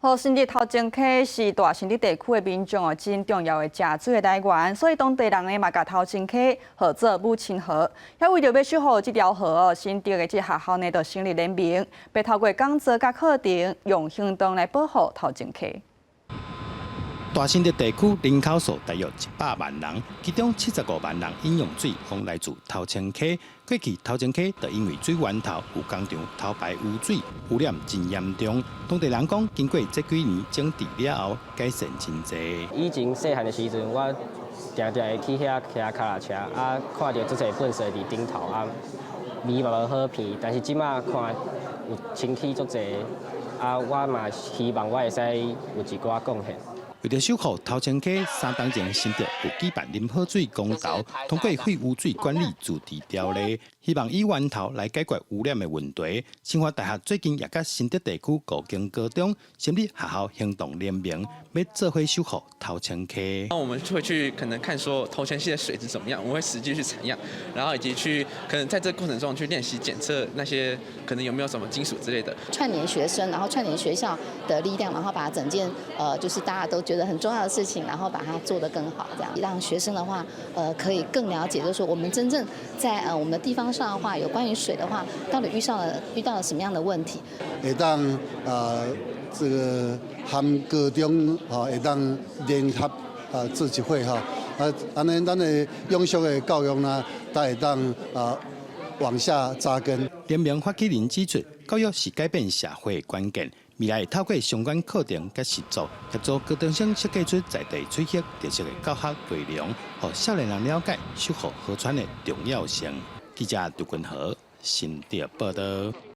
好，新竹头前溪是大新竹地区的民众哦，真重要的食水的来源，所以当地人嘛，甲头前溪号做母亲河。也为着要守护这条河哦，新竹的这学校呢，就成立联名，要透过讲座甲课程，用行动来保护头前溪。 大新竹地区人口数大约100万人，其中75万人饮用水拢来自头前溪。过去头前溪就因为水源头有工厂头排污水，污染真严重。当地人讲，经过这几年整治了后，改善真济。以前细汉的时阵，我常常会去遐骑脚踏车，啊，看到这些粪扫伫顶头啊，味嘛无好闻。但是即马看有清气足济，啊，我嘛希望我会使有一寡贡献。 为了守护头前溪，3年前新竹有举办饮好水公投，通过废污水管理自治条例，希望以源头来解决污染的问题。清华大学最近也甲新竹地区高经高中成立学校行动联名，要做伙守护头前溪。那我们就会去可能看说头前溪的水质怎么样，我们会实际去采样，然后以及去可能在这个过程中去练习检测那些可能有没有什么金属之类的。串联学生，然后串联学校的力量，然后把整件就是大家都觉得很重要的事情，然后把它做得更好，这样让学生的话可以更了解，就是说我们真正在我们的地方上的话，有关于水的话，到底遇到了什么样的问题？会当这个含高中会当联合做一会安尼咱的永续的教育呢，才会当往下扎根。联名发起人指出，教育是改变社会的关键。 未来透过相关课程甲实作，协助高中生设计出在地取得特色的教学内容，让少年人了解守护河川的重要性。记者杜君和新竹报道。